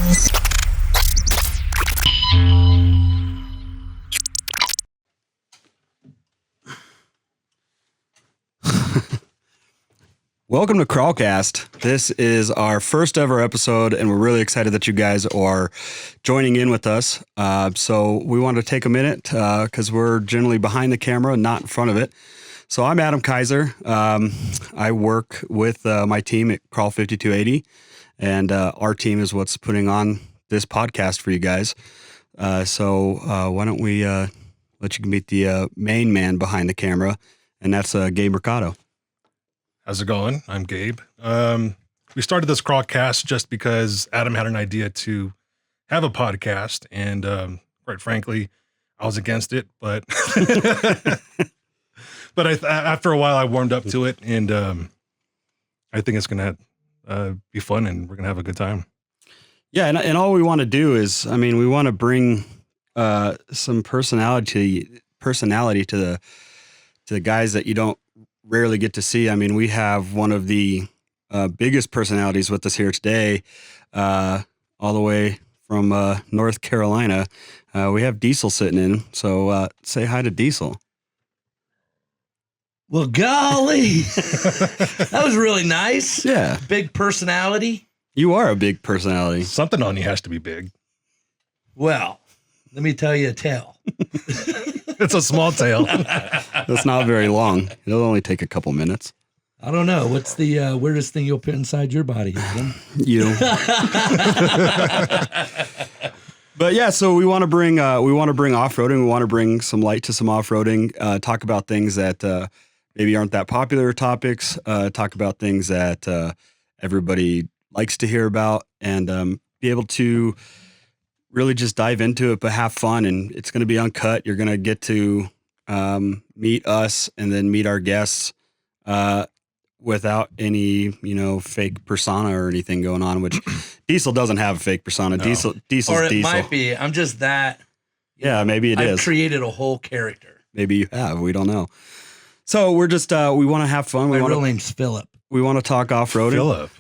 Welcome to CrawlCast. This is our first ever episode, and we're really excited that you guys are joining in with us. So we wanted to take a minute because we're generally behind the camera, not in front of it. So I'm Adam Kaiser. I work with my team at Crawl 5280, and our team is what's putting on this podcast for you guys. So why don't we let you meet the main man behind the camera, and that's Gabe Mercado. How's it going? I'm Gabe. We started this CrawlCast just because Adam had an idea to have a podcast, and quite frankly, I was against it. But after a while, I warmed up to it, and I think it's gonna be fun, and we're gonna have a good time. Yeah, and all we want to do is, I mean, we want to bring some personality to the guys that you don't rarely get to see. I mean, we have one of the biggest personalities with us here today, all the way from North Carolina. We have Diesel sitting in, so say hi to Diesel. Well, golly, that was really nice. Yeah. Big personality. You are a big personality. Something on you has to be big. Well, let me tell you a tale. It's a small tale. That's not very long. It'll only take a couple minutes. I don't know. What's the weirdest thing you'll put inside your body, Adam? You. But yeah, so we want to bring off-roading. We want to bring some light to some off-roading. Talk about things that maybe aren't that popular topics. Talk about things that everybody likes to hear about, and be able to really just dive into it, but have fun. And it's going to be uncut. You're going to get to meet us and then meet our guests without any, fake persona or anything going on, which Diesel doesn't have a fake persona. No. Diesel's or it Diesel. Might be. I'm just that. Yeah, maybe it is. I've created a whole character. Maybe you have. We don't know. So we're just, we want to have fun. My real name's Philip. We want to talk off-roading. Philip.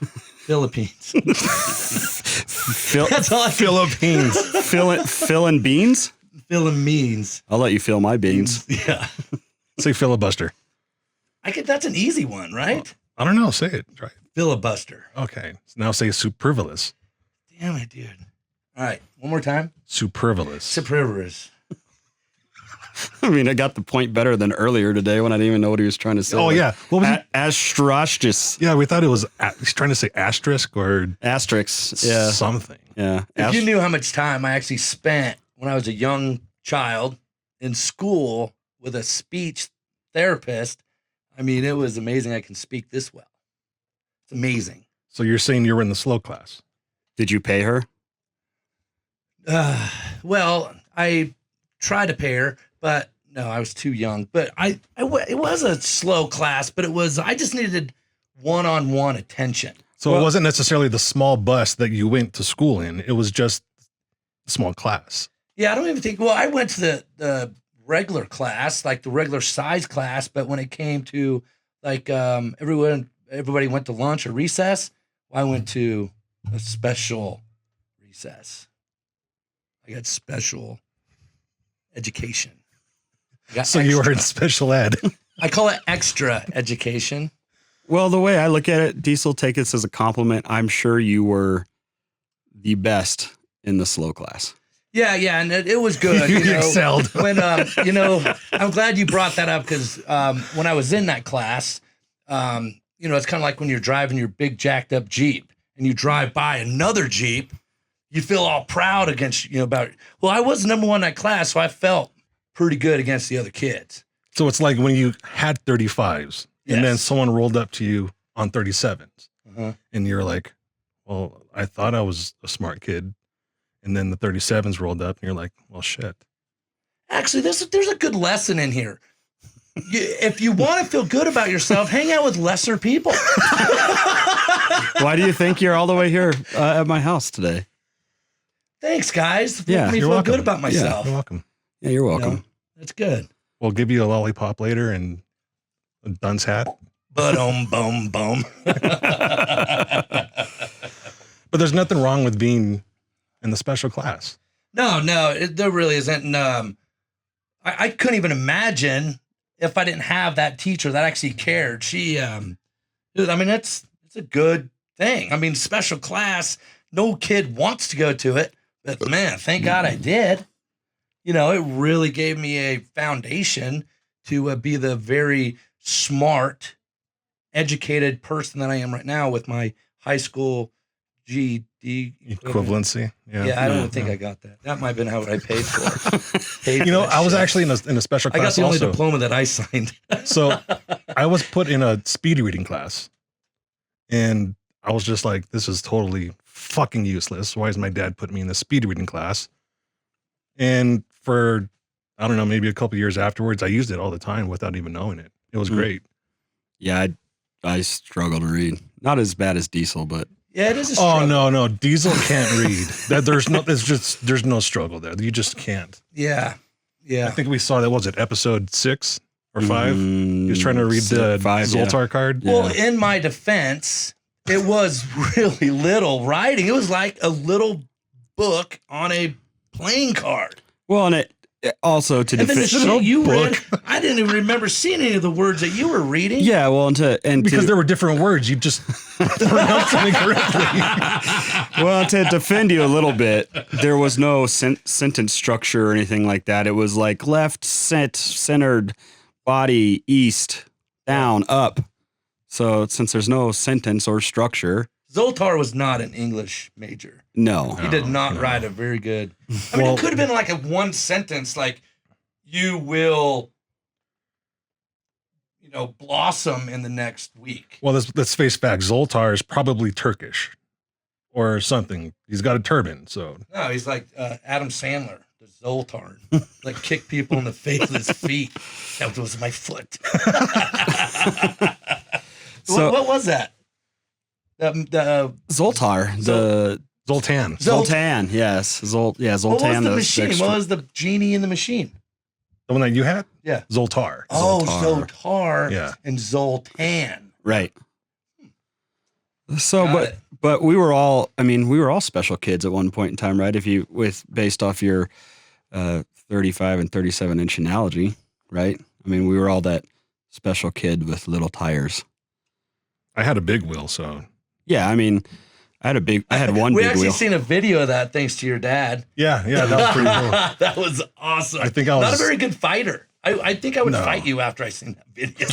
Philippines. That's all. Philippines. Filling beans? Filling beans. I'll let you fill my beans. Yeah. Say filibuster. That's an easy one, right? I don't know. Say it. Try it. Filibuster. Okay. So now say superfluous. Damn it, dude. All right. One more time. Superfluous. Superfluous. I mean, I got the point better than earlier today when I didn't even know what he was trying to say. Oh, yeah. What was it? Astrostis. Yeah, we thought it was, he's trying to say asterisk or asterisks. Yeah. Something. Yeah. If you knew how much time I actually spent when I was a young child in school with a speech therapist, I mean, it was amazing I can speak this well. It's amazing. So you're saying you were in the slow class? Did you pay her? Well, I tried to pay her, but no, I was too young. But it was a slow class, but I just needed one-on-one attention. So it wasn't necessarily the small bus that you went to school in. It was just a small class. Yeah, I don't even think, I went to the regular class, like the regular size class. But when it came to like everybody went to lunch or recess, I went to a special recess. I got special education. So you were in special ed. I call it extra education. Well, the way I look at it, Diesel, take this as a compliment. I'm sure you were the best in the slow class. Yeah, and it was good. You excelled. When I'm glad you brought that up because when I was in that class, it's kind of like when you're driving your big jacked up Jeep and you drive by another Jeep, you feel all proud against about. Well, I was number one in that class, so I felt pretty good against the other kids. So it's like when you had 35s and then someone rolled up to you on 37s and you're like, well, I thought I was a smart kid. And then the 37s rolled up and you're like, well, shit. Actually, there's a good lesson in here. If you want to feel good about yourself, hang out with lesser people. Why do you think you're all the way here at my house today? Thanks, guys. Yeah, Make me feel good about myself. You're welcome. Yeah, you're welcome. That's good. We'll give you a lollipop later and a dunce hat. Boom. But there's nothing wrong with being in the special class. No, there really isn't. And, I couldn't even imagine if I didn't have that teacher that actually cared. She, I mean, it's a good thing. I mean, special class, no kid wants to go to it, but man, thank God I did. You know, it really gave me a foundation to be the very smart, educated person that I am right now with my high school GED equivalency. Yeah, I don't think I got that. That might have been how I paid for it. I was actually in a special class. I got the only also. diploma that I signed. So I was put in a speed reading class, and I was just like, this is totally fucking useless. Why is my dad putting me in the speed reading class? And for, I don't know, maybe a couple years afterwards, I used it all the time without even knowing it. It was great. Yeah, I struggle to read. Not as bad as Diesel, but yeah, it is a struggle. Oh no, Diesel can't read. There's no struggle there. You just can't. Yeah. I think we saw that. Was it episode 6 or 5? He was trying to read the 5, Zoltar card. Yeah. Well, in my defense, it was really little writing. It was like a little book on a playing card. Well, and it also to And then the defend. shit you read, I didn't even remember seeing any of the words that you were reading. Yeah, well, Because there were different words, you just pronounced them incorrectly. well, to defend you a little bit, there was no sentence structure or anything like that. It was like left, centered, body, east, down, up. So since there's no sentence or structure, Zoltar was not an English major. no. He did not write a very good. I mean, it could have been like a one sentence, like you will, blossom in the next week. Well, let's face fact. Zoltar is probably Turkish or something. He's got a turban, so. No, he's like Adam Sandler, the Zoltar, like kick people in the face with his feet. That was my foot. So what was that? The Zoltar, the Zoltan. Zoltan, yes, Zoltan. What was the the machine? extra- What was the genie in the machine? The one that you had? Yeah. Zoltar. Oh, Zoltar. Zoltar Yeah. and Zoltan. Right. So, Got it. but we were all special kids at one point in time, right? Based off your 35 and 37 inch analogy, right? I mean, we were all that special kid with little tires. I had a big wheel, so. Yeah, I mean, I had one We big actually wheel. seen a video of that thanks to your dad. Yeah, that was pretty cool. That was awesome. I think I was not a very good fighter. I think I would No. fight you after I seen that video.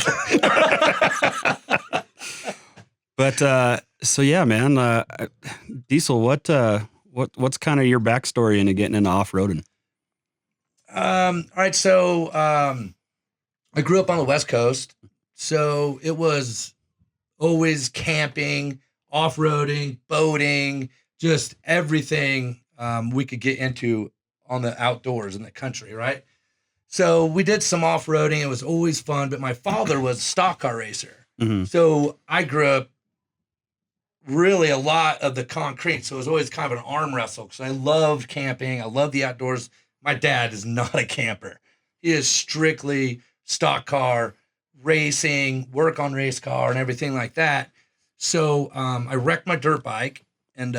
But so yeah, man, Diesel, what's kind of your backstory into getting into off-roading? All right, so I grew up on the West Coast, so it was always camping, off-roading, boating, just everything we could get into on the outdoors in the country, right? So we did some off-roading. It was always fun, but my father was a stock car racer. Mm-hmm. So I grew up really a lot of the concrete. So it was always kind of an arm wrestle because I loved camping. I love the outdoors. My dad is not a camper. He is strictly stock car racing, work on race car and everything like that. So I wrecked my dirt bike and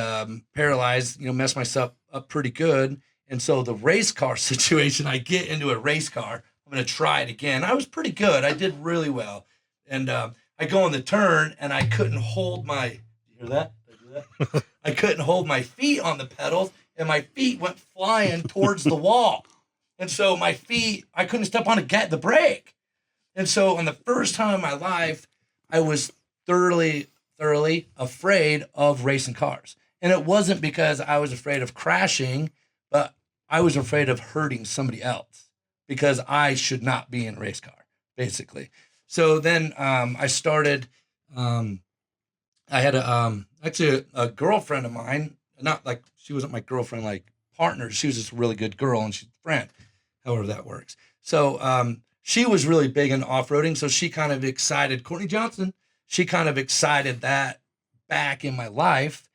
paralyzed, messed myself up pretty good. And so the race car situation, I get into a race car. I'm going to try it again. I was pretty good. I did really well. And I go in the turn and I couldn't hold my, you hear that? Did I do that? I couldn't hold my feet on the pedals and my feet went flying towards the wall. And so my feet, I couldn't step on the brake. And so on the first time in my life, I was thoroughly afraid of racing cars. And it wasn't because I was afraid of crashing, but I was afraid of hurting somebody else because I should not be in a race car, basically. So then I started, I had actually a girlfriend of mine, not like, she wasn't my girlfriend, like partner. She was just a really good girl and she's a friend, however that works. So she was really big in off-roading. So she kind of excited, Courtney Johnson, she kind of excited that back in my life.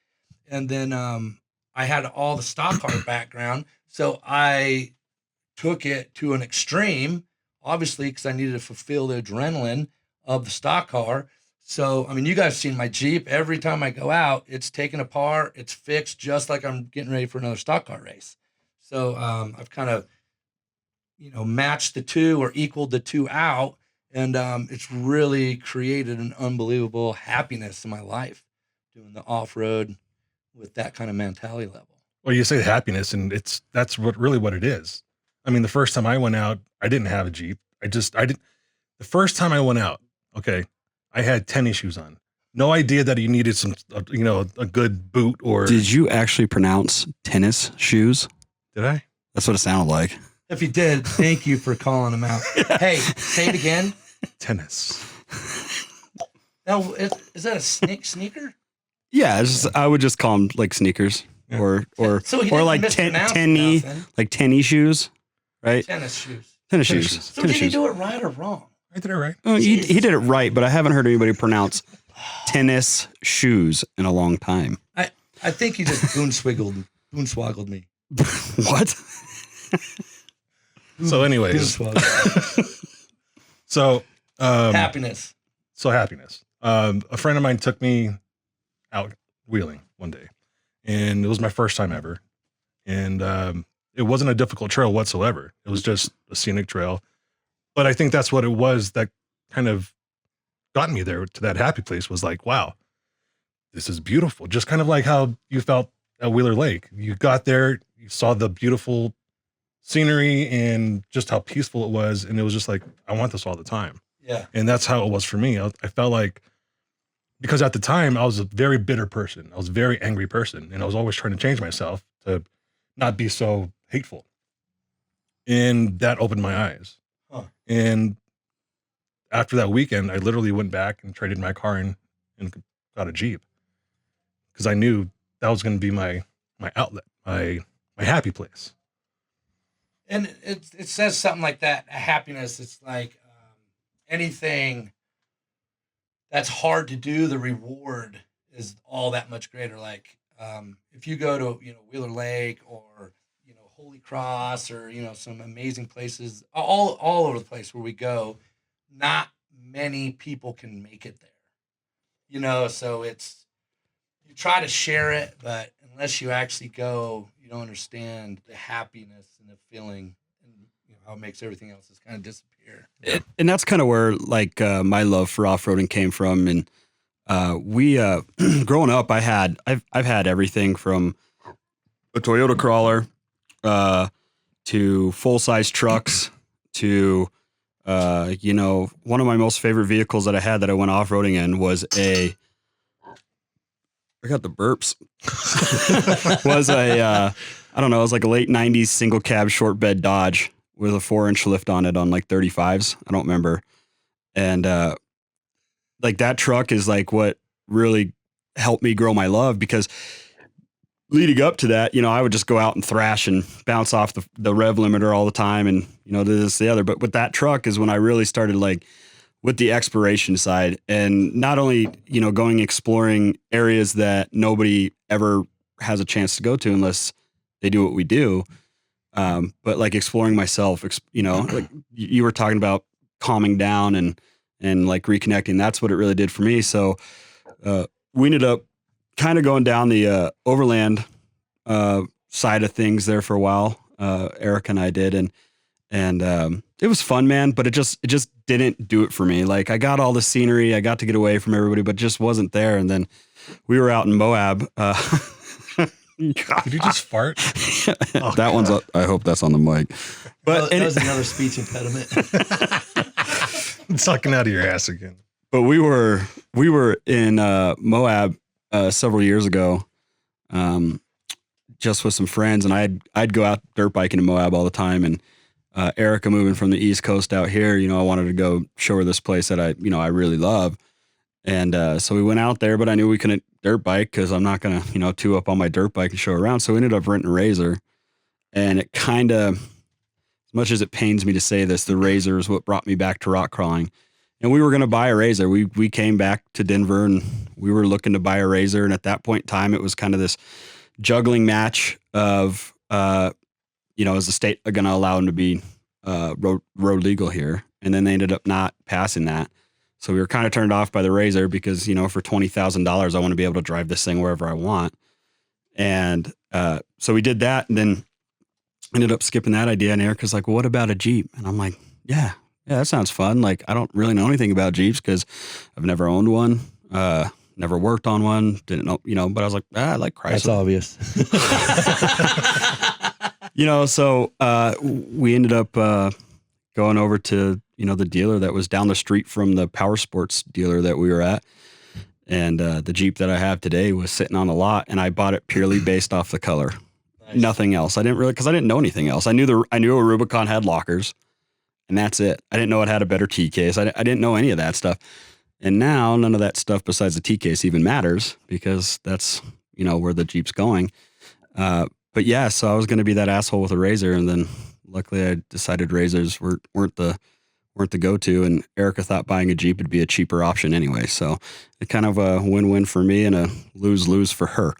And then I had all the stock car background. So I took it to an extreme, obviously, because I needed to fulfill the adrenaline of the stock car. So, I mean, you guys seen my Jeep. Every time I go out, it's taken apart. It's fixed just like I'm getting ready for another stock car race. So I've kind of, matched the two or equaled the two out. And it's really created an unbelievable happiness in my life doing the off-road with that kind of mentality level. Well, you say happiness, and that's what it is. I mean, the first time I went out, I didn't have a Jeep. The first time I went out, okay, I had tennis shoes on. No idea that you needed some, a good boot or. Did you actually pronounce tennis shoes? Did I? That's what it sounded like. If you did, thank you for calling them out. Hey, say it again. Tennis. Now, is that a sneaker? Yeah, I would just call them like sneakers or like tenny shoes, right? Tennis shoes. Tennis shoes. So did he do it right or wrong? I did it right. He did it right, but I haven't heard anybody pronounce tennis shoes in a long time. I think he just boonswoggled me. What? So anyways. So happiness. A friend of mine took me out wheeling one day, and it was my first time ever. And it wasn't a difficult trail whatsoever. It was just a scenic trail. But I think that's what it was that kind of got me there to that happy place, was like, wow, this is beautiful. Just kind of like how you felt at Wheeler Lake. You got there, you saw the beautiful scenery and just how peaceful it was. And it was just like, I want this all the time. Yeah. And that's how it was for me. I felt like, because at the time I was a very bitter person. I was a very angry person, and I was always trying to change myself to not be so hateful. And that opened my eyes. Huh. And after that weekend, I literally went back and traded my car in and got a Jeep, because I knew that was going to be my outlet, my happy place. And it says something like that. Happiness. It's like anything that's hard to do, the reward is all that much greater. Like if you go to Wheeler Lake or Holy Cross or some amazing places all over the place where we go, not many people can make it there. So you try to share it, but unless you actually go, you don't understand the happiness and the feeling, and how it makes everything else just kind of disappear. And that's kind of where my love for off-roading came from. And we growing up, I've had everything from a Toyota crawler to full-size trucks to one of my most favorite vehicles that I had that I went off-roading in was I got the burps. was I don't know, it was like a late 90s single cab short bed Dodge with a 4-inch lift on it on like 35s. I don't remember. And that truck is like what really helped me grow my love, because leading up to that, I would just go out and thrash and bounce off the rev limiter all the time and, this, the other. But with that truck is when I really started with the exploration side, and not only, going exploring areas that nobody ever has a chance to go to unless they do what we do. But exploring myself, you were talking about calming down and reconnecting. That's what it really did for me. So, we ended up kind of going down the, overland, side of things there for a while. Eric and I did. And it was fun, man, but it just didn't do it for me. I got all the scenery, I got to get away from everybody, but just wasn't there. And then we were out in Moab. Did you just fart? Oh, that one's up. I hope that's on the mic. But that was another speech impediment. It's sucking out of your ass again. But we were in Moab several years ago, just with some friends, and I'd go out dirt biking in Moab all the time. And Erica moving from the East Coast out here, I wanted to go show her this place that I really love. And so we went out there, but I knew we couldn't dirt bike because I'm not going to, two up on my dirt bike and show around. So we ended up renting a Razor. And it kind of, as much as it pains me to say this, the Razor is what brought me back to rock crawling. And we were going to buy a Razor. We came back to Denver and we were looking to buy a Razor. And at that point in time, it was kind of this juggling match of, is the state going to allow them to be road legal here? And then they ended up not passing that. So we were kind of turned off by the Razor because, you know, for $20,000, I want to be able to drive this thing wherever I want. And so we did that, and then ended up skipping that idea. And Erica's like, well, what about a Jeep? And I'm like, yeah, that sounds fun. Like, I don't really know anything about Jeeps because I've never owned one, never worked on one, didn't know, you know, but I was like, I like Chrysler. That's obvious. You know, so we ended up going over to, you know, the dealer that was down the street from the power sports dealer that we were at. And the Jeep that I have today was sitting on the lot, and I bought it purely based off the color. Nice. Nothing else. I didn't really, because I didn't know anything else. I knew a Rubicon had lockers, and that's it. I didn't know it had a better T case. I didn't know any of that stuff. And now none of that stuff besides the T case even matters, because that's, you know, where the Jeep's going. But yeah, so I was going to be that asshole with a Razor, and then luckily I decided Razors weren't the go-to, and Erica thought buying a Jeep would be a cheaper option anyway. So it kind of a win-win for me and a lose-lose for her.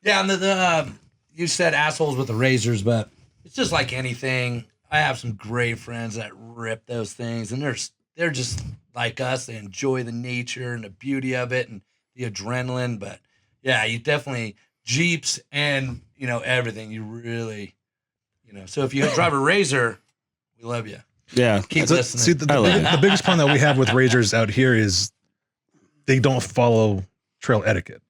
Yeah, and you said assholes with the Razors, but it's just like anything. I have some great friends that rip those things, and they're just like us. They enjoy the nature and the beauty of it and the adrenaline. But yeah, you definitely Jeeps and, you know, everything. You really, you know. So if you drive a Razor, we love you. Yeah, keep listening. See, the biggest problem that we have with Razors out here is they don't follow trail etiquette.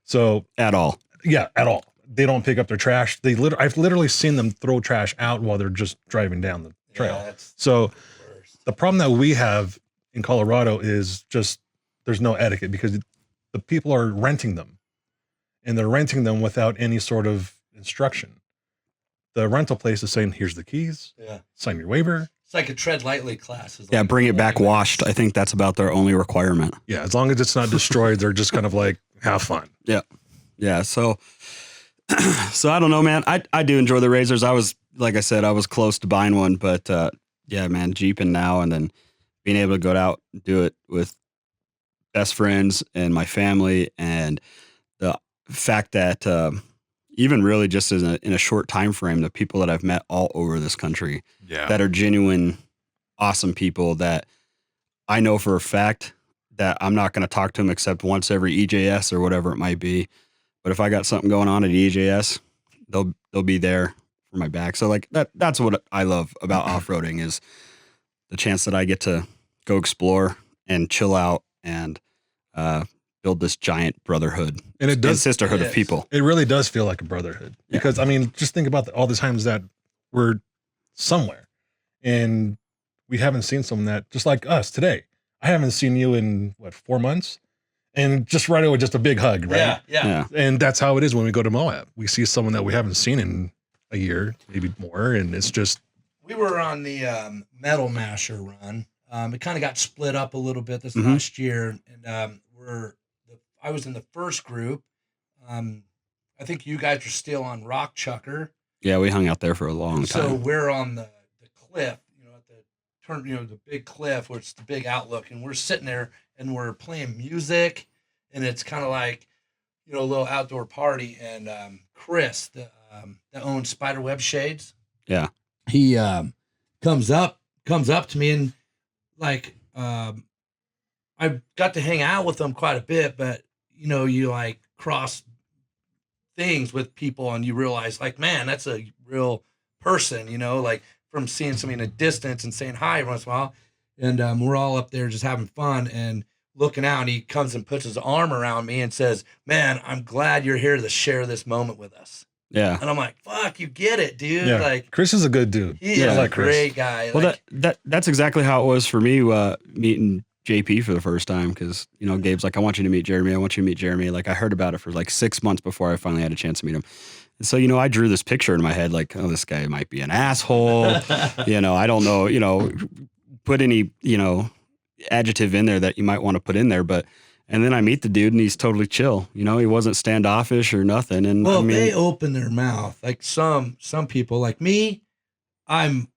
So at all. Yeah, at all. They don't pick up their trash. I've literally seen them throw trash out while they're just driving down the trail. Yeah, so the problem that we have in Colorado is just there's no etiquette, because the people are renting them, and they're renting them without any sort of instruction. The rental place is saying, here's the keys. Yeah. Sign your waiver. It's like a tread lightly class. Yeah, like, bring it back washed. I think that's about their only requirement. Yeah, as long as it's not destroyed, they're just kind of like, have fun. Yeah. Yeah. So I don't know, man. I do enjoy the Razors. Like I said, I was close to buying one, but yeah, man, Jeeping now, and then being able to go out and do it with best friends and my family, and the fact that even really just in a short time frame, the people that I've met all over this country that are genuine, awesome people that I know for a fact that I'm not going to talk to them except once every EJS or whatever it might be. But if I got something going on at EJS, they'll be there for my back. So like that's what I love about off-roading, is the chance that I get to go explore and chill out and build this giant brotherhood and sisterhood of people. It really does feel like a brotherhood, because I mean, just think about all the times that we're somewhere and we haven't seen someone that, just like us today. I haven't seen you in 4 months, and just right away, just a big hug, right? Yeah. And that's how it is when we go to Moab. We see someone that we haven't seen in a year, maybe more, and it's just. We were on the Metal Masher run. It kind of got split up a little bit this last year, and I was in the first group. I think you guys are still on Rock Chucker. Yeah, we hung out there for a long time. So we're on the cliff, you know, at the turn, you know, the big cliff where it's the big outlook, and we're sitting there and we're playing music, and it's kind of like, you know, a little outdoor party. And Chris, that owns Spiderweb Shades, he comes up to me, and like I got to hang out with him quite a bit, but you know, you like cross things with people and you realize like, man, that's a real person, you know, like from seeing somebody in a distance and saying hi every once in a while. And we're all up there just having fun and looking out, and he comes and puts his arm around me and says, man, I'm glad you're here to share this moment with us. Yeah. And I'm like, fuck, you get it, dude. Yeah. Like, Chris is a good dude. He is a great guy. Well, like, that's exactly how it was for me meeting JP for the first time, because, you know, Gabe's like, I want you to meet Jeremy. I want you to meet Jeremy. Like, I heard about it for like 6 months before I finally had a chance to meet him. And so, you know, I drew this picture in my head, like, oh, this guy might be an asshole. You know, I don't know, you know, put any, you know, adjective in there that you might want to put in there. But, and then I meet the dude and he's totally chill. You know, he wasn't standoffish or nothing. And well, I mean, they open their mouth. Like some people, like me, I'm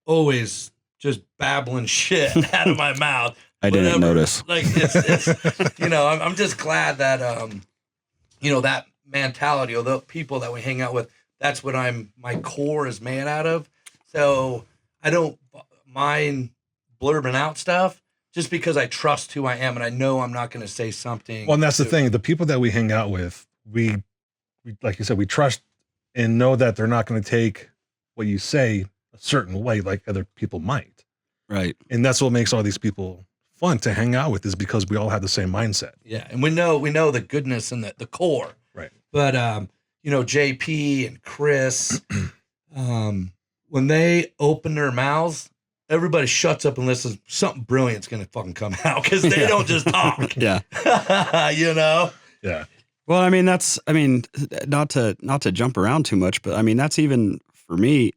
always just babbling shit out of my mouth. I didn't notice. Like it's you know, I'm just glad that you know, that mentality, or the people that we hang out with, that's what my core is made out of. So I don't mind blurbing out stuff, just because I trust who I am and I know I'm not going to say something. Well, and that's the thing. The people that we hang out with, we like you said, we trust and know that they're not going to take what you say a certain way like other people might. Right. And that's what makes all these people fun to hang out with, is because we all have the same mindset. Yeah. And we know the goodness and the core. Right. But, JP and Chris, when they open their mouths, everybody shuts up and listens. Something brilliant's going to fucking come out because they don't just talk. Yeah. Yeah. Well, not to jump around too much, but that's even for me,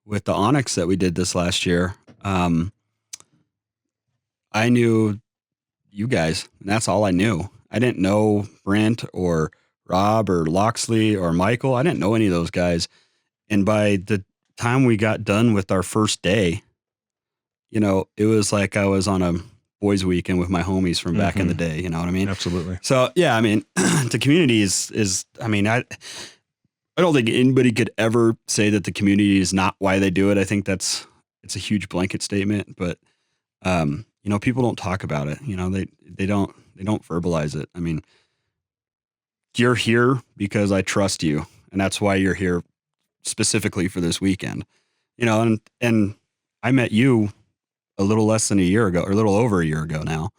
with the Onyx that we did this last year. I knew you guys, and that's all I knew. I didn't know Brent or Rob or Loxley or Michael. I didn't know any of those guys. And by the time we got done with our first day, it was like I was on a boys' weekend with my homies from back in the day. You know what I mean? Absolutely. So yeah, the community is I don't think anybody could ever say that the community is not why they do it. I think it's a huge blanket statement, but people don't talk about it. They don't verbalize it. You're here because I trust you, and that's why you're here specifically for this weekend. And I met you a little less than a year ago, or a little over a year ago now,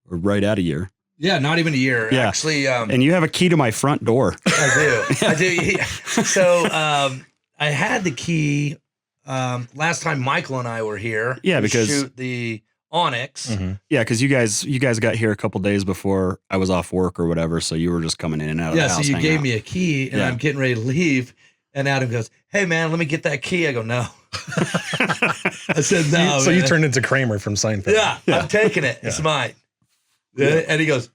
or right at a year. Yeah, not even a year. Yeah. Actually, and you have a key to my front door. I do. So I had the key last time Michael and I were here. Yeah, to because shoot the Onyx. Mm-hmm. Yeah, because you guys got here a couple days before I was off work or whatever, so you were just coming in and out of the house. Yeah, so you gave me a key, and I'm getting ready to leave, and Adam goes, "Hey man, let me get that key." I go, "No." I said, "No." So you turned into Kramer from Seinfeld. Yeah, I'm taking it. It's mine. And he goes,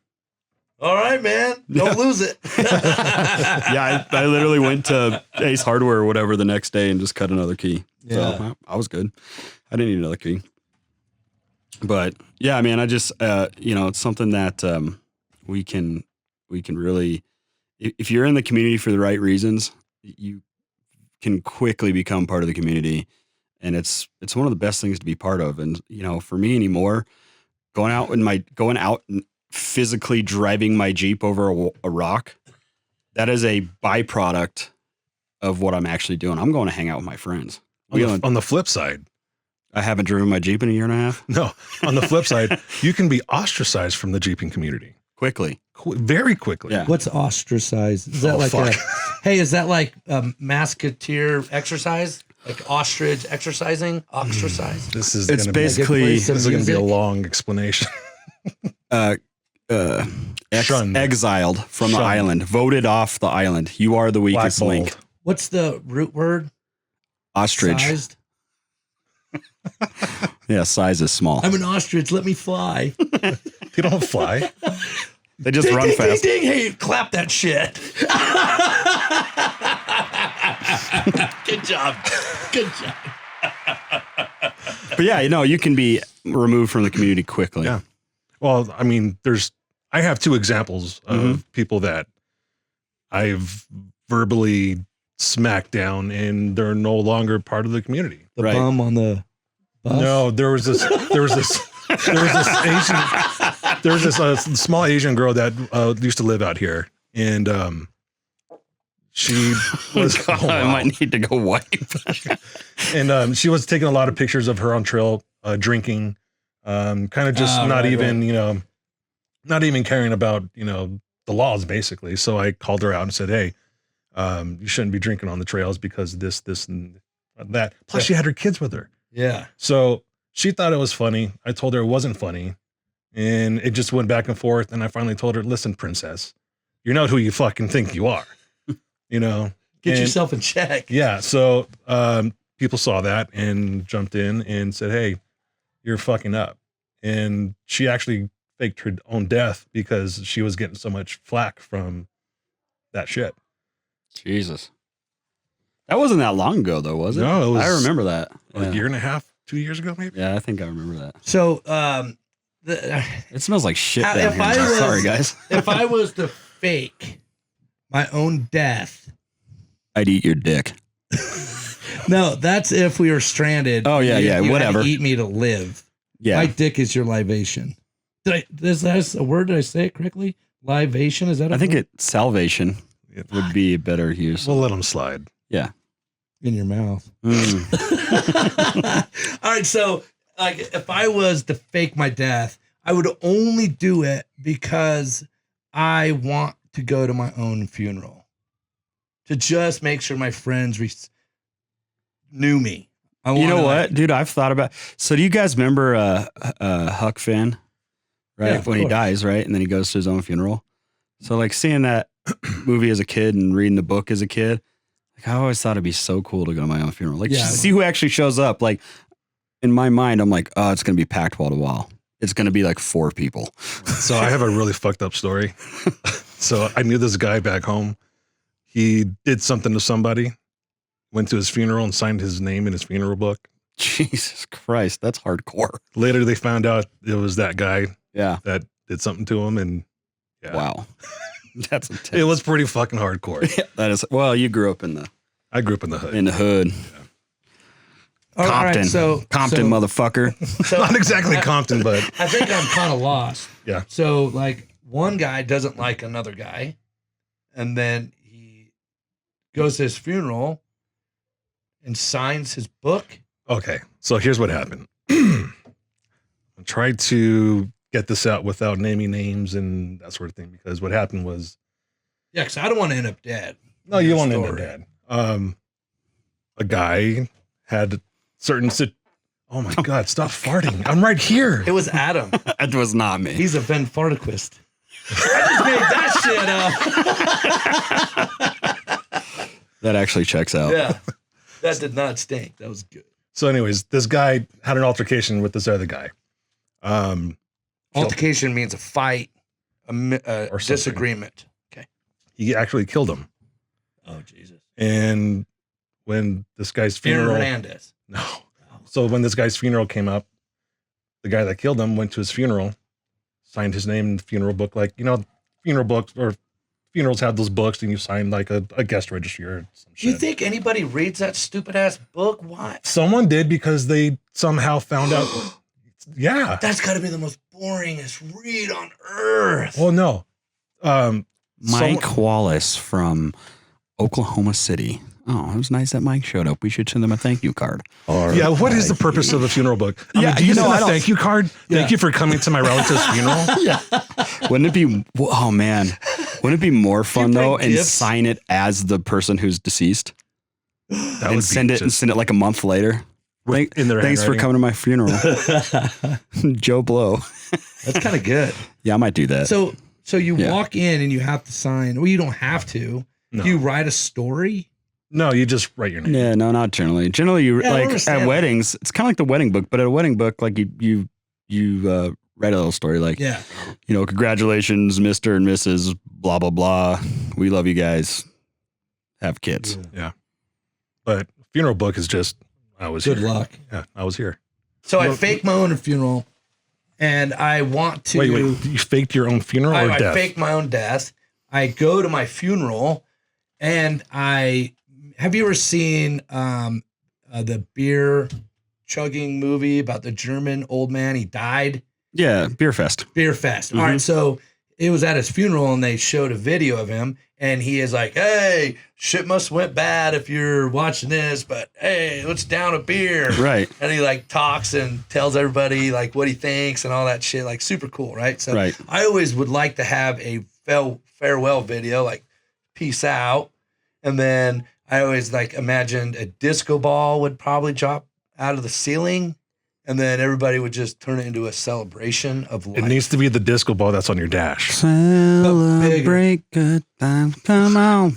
"All right, man, don't lose it." Yeah, I literally went to Ace Hardware or whatever the next day and just cut another key. Yeah. So I was good. I didn't need another key. But yeah, I just it's something that we can really, if you're in the community for the right reasons, you can quickly become part of the community, and it's one of the best things to be part of. And for me anymore, going out and physically driving my Jeep over a rock, that is a byproduct of what I'm actually doing. I'm going to hang out with my friends. On the flip side, I haven't driven my Jeep in a year and a half. No, on the flip side, you can be ostracized from the Jeeping community Quickly. very quickly. Yeah. What's ostracized? Is that is that like masketeer exercise? Like ostrich exercising? Ostracized? This is It's basically this is going to be a long explanation. exiled from the island, voted off the island. You are the weakest link. What's the root word? Ostrich. Sized? Yeah, size is small. I'm an ostrich. Let me fly. They don't fly. They just run ding, fast. Ding, ding. Hey, clap that shit. Good job. Good job. But yeah, you can be removed from the community quickly. Yeah. Well, I have two examples of people that I've verbally smacked down, and they're no longer part of the community. The bum on the bus? No, there was this small Asian girl that used to live out here, and she was. I might need to go wipe. And she was taking a lot of pictures of her on trail, drinking, kind of just not even caring about the laws, basically. So I called her out and said, "Hey, you shouldn't be drinking on the trails because this, and that." Plus, she had her kids with her. Yeah. So she thought it was funny. I told her it wasn't funny, and it just went back and forth. And I finally told her, "Listen, princess, you're not who you fucking think you are. Get yourself in check." Yeah. So people saw that and jumped in and said, "Hey, you're fucking up." And she actually faked her own death because she was getting so much flack from that shit. Jesus. That wasn't that long ago, though, was it? No, it was. I remember that. A year and a half, 2 years ago, maybe. Yeah, I think I remember that. So, It smells like shit down if here. I was- Sorry, guys. if I was to fake my own death, I'd eat your dick. no, that's if we were stranded. Oh, yeah, You had to whatever. eat me to live. Yeah. My dick is your libation. Is that a word? Did I say it correctly? Libation? Is that I think salvation Yeah. would be a better use. We'll let them slide. Yeah. in your mouth? Mm. All right. So, like, if I was to fake my death, I would only do it because I want to go to my own funeral to just make sure my friends knew me. You know what, dude? I've thought about. So, do you guys remember Huck Finn? Right, Yeah, of when he course. dies, right, and then he goes to his own funeral. So, like, seeing that movie as a kid and reading the book as a kid, like, I always thought it'd be so cool to go to my own funeral. Like, Yeah. just to see who actually shows up. Like, in my mind, I'm like, oh, it's gonna be packed wall to wall. It's gonna be like 4 people. So I have a really fucked up story. So I knew this guy back home. He did something to somebody, went to his funeral and signed his name in his funeral book. Jesus Christ, that's hardcore. Later, they found out it was that guy Yeah. that did something to him. And yeah, Wow. That's intense. it was pretty fucking hardcore. Yeah, that is. Well, you grew up in the I grew up in the hood. hood. All right, Compton. so Motherfucker. so Not exactly Compton, but I think I'm kind of lost. Yeah. So, like, one guy doesn't like another guy, and then he goes to his funeral and signs his book. okay. So here's what happened. I tried to get this out without naming names and that sort of thing, because what happened was, Yeah, because I don't want to end up dead. no, you won't end up Story. dead. A guy had certain oh my God, stop farting. I'm right here. It was Adam. That was not me. He's a Ben Fartequist. I just made that shit up. That actually checks out. Yeah. That did not stink. That was good. So anyways, this guy had an altercation with this other guy. Altercation means a fight, Or something. disagreement. Okay. He actually killed him. Oh, Jesus. And when this guy's Aaron funeral, Hernandez. no. So when this guy's funeral came up, the guy that killed him went to his funeral, signed his name in the funeral book. Like, you know, funeral books or funerals have those books and you sign like a guest registry or some Do you shit. think anybody reads that stupid ass book? Why? Someone did because they somehow found out. Yeah. That's got to be the most boringest read on earth. Well, no. Mike Wallace from Oklahoma City. Oh, it was nice that Mike showed up. We should send him a thank you card. Yeah, what is the purpose of a funeral book? I Yeah, mean, do you you know, send I a don't- thank you card? Thank you for coming to my relative's funeral. Yeah. Wouldn't it be, oh man, wouldn't it be more fun bring though and gifts? sign it as the person who's deceased That and would send be it and just send it like a month later? in their Thanks for handwriting. coming to my funeral. Joe Blow. That's kind of good. Yeah, I might do that. So you Yeah. walk in and you have to sign. Well, you don't have to. No. Do you write a story? No, you just write your name. Yeah, no, not generally. Generally, you Yeah, I like understand at that. weddings. It's kind of like the wedding book, but at a wedding book, like you write a little story, like Yeah. you know, congratulations, Mr. and Mrs. Blah blah blah. We love you guys. Have kids. Yeah. But funeral book is just, I was Good here. luck. Yeah, I was here. So I fake my own funeral, and I want to. Wait, you faked your own funeral or I death? fake my own death. I go to my funeral, and have you ever seen the beer chugging movie about the German old man? He died. Yeah, beer fest. Beer Fest. All right, so it was at his funeral, and they showed a video of him, and he is like, "Hey, shit must went bad if you're watching this, but hey, let's down a beer." Right. And he like talks and tells everybody like what he thinks and all that shit, like super cool, right? So Right. I always would like to have a farewell video, like peace out, and then I always like imagined a disco ball would probably drop out of the ceiling. And then everybody would just turn it into a celebration of life. It needs to be the disco ball that's on your dash. Celebrate good times. Come on.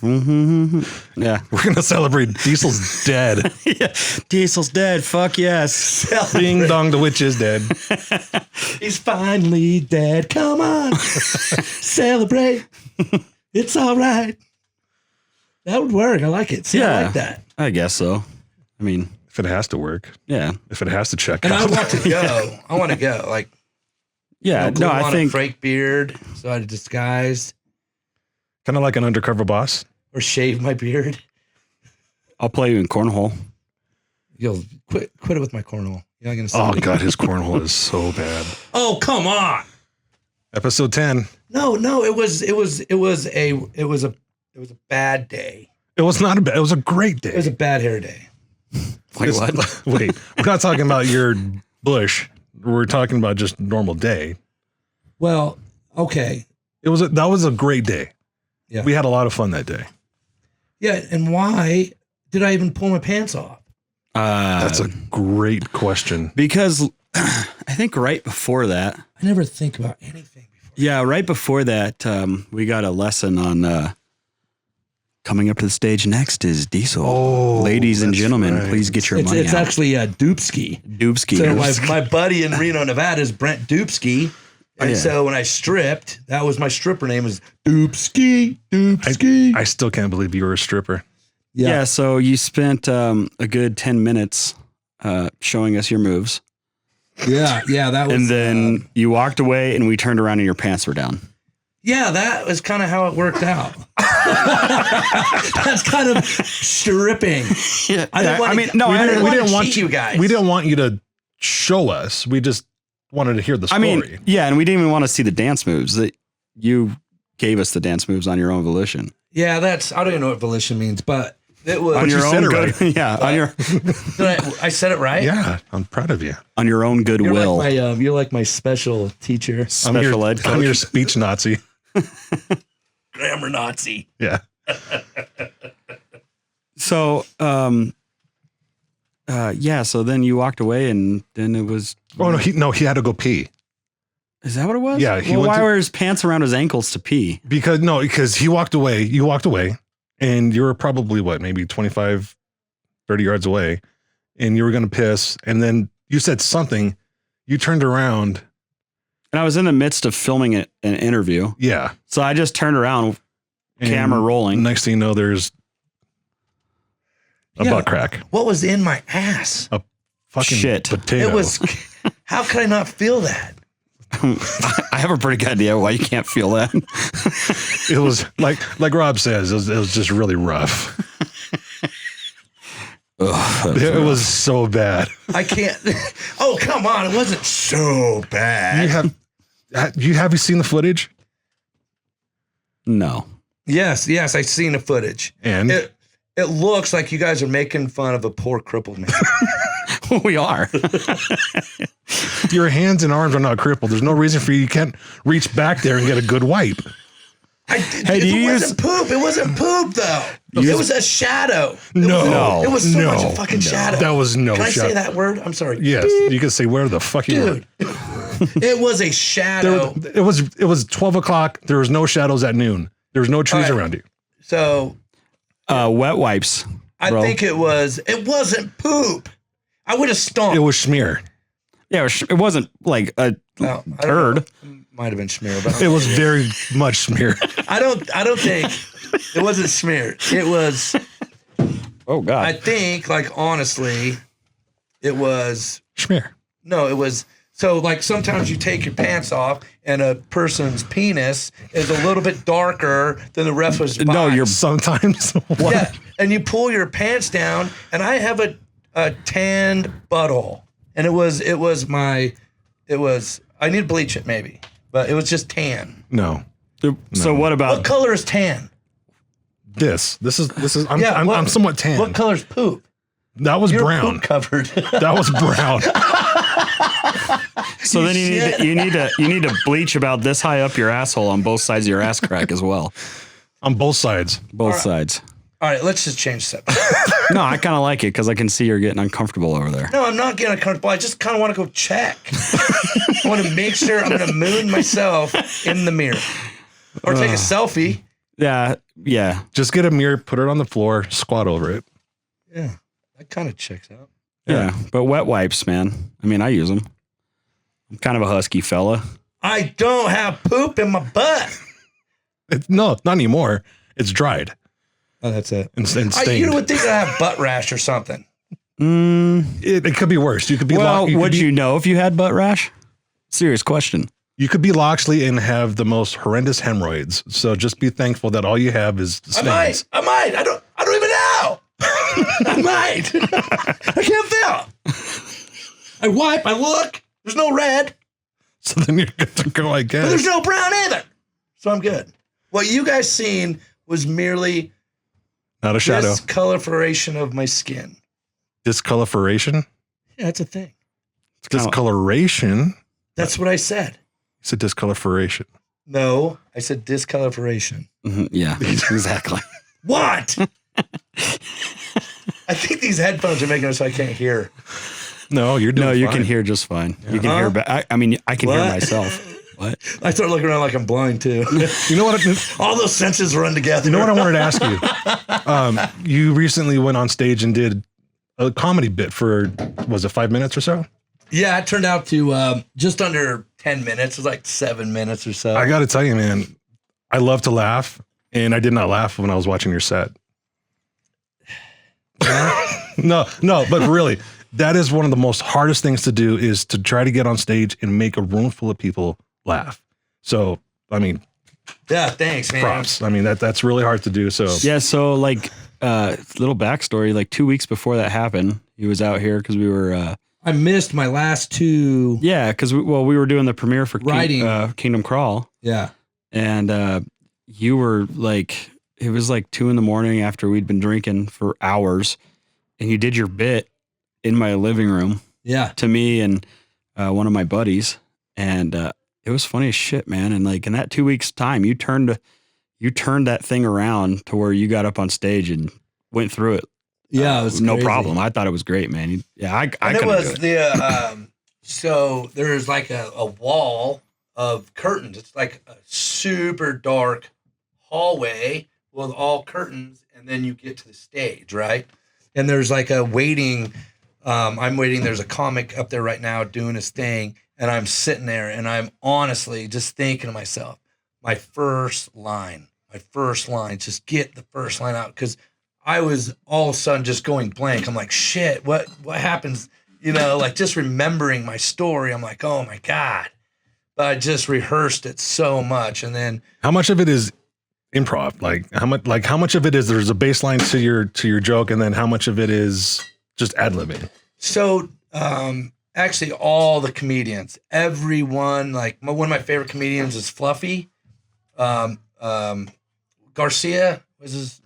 Yeah. We're going to celebrate Diesel's dead. Yeah. Diesel's dead. Fuck yes. Ding dong, the witch is dead. He's finally dead. Come on. Celebrate. It's all right. That would work. I like it. See, I Yeah. like that. I guess so. I mean, If it has to work, yeah. if it has to check And I out. want to go. I want to go. Like, Yeah. glue No, on I a think fake beard, so I disguised Kind of like an undercover boss. or shave my beard. I'll play you in cornhole. Yo, quit it with my cornhole. You're not gonna see Oh it. God, his cornhole is so bad. Oh, come on. Episode 10. No, it was a bad day. It was not a bad. It was a great day. It was a bad hair day. Wait, what? Wait, we're not talking about your bush. We're talking about just normal day. Well, okay. That was a great day. Yeah. We had a lot of fun that day. Yeah, and why did I even pull my pants off? That's a great question. Because I think right before that, I never think about anything before. yeah, right before that, we got a lesson on coming up to the stage next is Diesel. Oh, ladies and that's gentlemen, right. please get your money It's out. actually Dupski. Dubsky. So my buddy in Reno, Nevada is Brent Dupski. And yeah. so when I stripped, that was my stripper name is Dupski. Dupski. I still can't believe you were a stripper. Yeah, so you spent a good 10 minutes showing us your moves. Yeah, that was. And then you walked away and we turned around and your pants were down. yeah, that was kind of how it worked out. That's kind of stripping. Yeah, I didn't want I mean, no, we I didn't didn't want to cheat you guys. We didn't want you to show us. We just wanted to hear the I story. mean, yeah, and we didn't even want to see the dance moves. That you gave us the dance moves on your own volition. Yeah, I don't even know what volition means, but it was On your you own said it good, right. yeah, on your I said it right. Yeah, I'm proud of you. on your own You're goodwill. like you're like my special teacher, Special ed I'm coach. your speech Nazi. grammar Nazi. Yeah. So, yeah. So then you walked away, and then it was. Oh no, he had to go pee Is that what it was? Yeah, he Well, went why to- were his pants around his ankles to pee? because he walked away. You walked away, and you were probably maybe 25, 30 yards away, and you were gonna piss, and then you said something. You turned around. And I was in the midst of filming an interview, Yeah. so I just turned around, camera And rolling. Next thing you know, there's a Yeah. butt crack. What was in my ass? Fucking Shit. potato. It was. How could I not feel that? I have a pretty good idea why you can't feel that. It was like Rob says, it was just really rough. Ugh, It was so bad. I can't. Oh, come on! It wasn't so bad. Have you seen the footage? no. Yes, I've seen the footage. And It looks like you guys are making fun of a poor crippled man. We are. your hands and arms are not crippled. There's no reason for you can't reach back there and get a good wipe. Hey, do it you wasn't poop. It wasn't poop though. It was a shadow. No. It was so No. much a fucking shadow. That was no Can I shadow. say that word? I'm sorry. Yes, Beep. you can say where the fuck you Dude. It was a shadow. were. It was 12 o'clock. There was no shadows at noon. There was no trees All right. around you. So Wet wipes. I bro. think it wasn't poop. I would have stomped. It was smear. Yeah, it wasn't like a Well, I don't turd. know. Might have been smeared, but It was very much smear. I don't think it wasn't smeared. It was. Oh God. I think, like, honestly, it was. Smear. No, it was. So, like, sometimes you take your pants off and a person's penis is a little bit darker than the rest of his body. No, you're Sometimes. What? Yeah, and you pull your pants down, and I have a tanned butthole, and it was. I need to bleach it maybe, but it was just tan. No. So what What about color is tan? This is. I'm, Yeah, I'm, what- I'm somewhat tan. What color is poop? That was You're brown. poop covered. That was brown. so then you need to bleach about this high up your asshole on both sides of your ass crack as well. On both sides. Both sides. All right, let's just change the subject. No, I kind of like it because I can see you're getting uncomfortable over there. No, I'm not getting uncomfortable. I just kind of want to go check. I want to make sure I'm going to moon myself in the mirror or take a selfie. Yeah, yeah. Just get a mirror, put it on the floor, squat over it. Yeah, that kind of checks out. Yeah, but wet wipes, man. I mean, I use them. I'm kind of a husky fella. I don't have poop in my butt. No, not anymore. It's dried Oh, that's it. and stained. You would think I have butt rash or something. It could be worse. You could be Well, Lo- would you know if you had butt rash? Serious question. You could be Loxley and have the most horrendous hemorrhoids. So just be thankful that all you have is I stains. might. I don't even know. I might. I can't feel. I wipe, I look, there's no red. So then you're good to go, I guess. But there's no brown either. So I'm good. What you guys seen was merely Not a shadow. discoloration of my skin. Discoloration? Yeah, that's a thing. Discoloration? That's what I said. You said discoloration. No, I said discoloration. Yeah, exactly. What? I think these headphones are making it so I can't hear. No, you're doing No, you fine. can hear just fine. You can hear. I mean, I can hear What? myself. What? I start looking around like I'm blind too. You know what? All those senses run together. You know what I wanted to ask you? You recently went on stage and did a comedy bit for, was it 5 minutes or so? Yeah, it turned out to just under 10 minutes. It was like 7 minutes or so. I got to tell you, man, I love to laugh, and I did not laugh when I was watching your set. No, but really, that is one of the most hardest things to do, is to try to get on stage and make a room full of people laugh. So, I mean, Yeah, thanks, man. props. I mean, that's really hard to do. So Yeah. So like, little backstory. Like 2 weeks before that happened, he was out here because we were. I missed my last two. Yeah, because we were doing the premiere for Writing. Kingdom Crawl, Yeah. and you were like, it was like 2 a.m. after we'd been drinking for hours, and you did your bit in my living room Yeah. to me and one of my buddies, and it was funny as shit, man. And like in that 2 weeks time, you turned that thing around to where you got up on stage and went through it. Yeah, it was no crazy. problem. I thought it was great, man. I And couldn't it was do it. the so there's like a wall of curtains. It's like a super dark hallway with all curtains, and then you get to the stage, right? And there's like a waiting. I'm waiting. There's a comic up there right now doing his thing, and I'm sitting there, and I'm honestly just thinking to myself, my first line, just get the first line out, because I was all of a sudden just going blank. I'm like, shit, what happens? You know, like just remembering my story. I'm like, oh my God. But I just rehearsed it so much. And then how much of it is improv? Like how much of it is there's a baseline to your joke, and then how much of it is just ad-libbing? so actually all the comedians, everyone, like one of my favorite comedians is Fluffy. Garcia was his,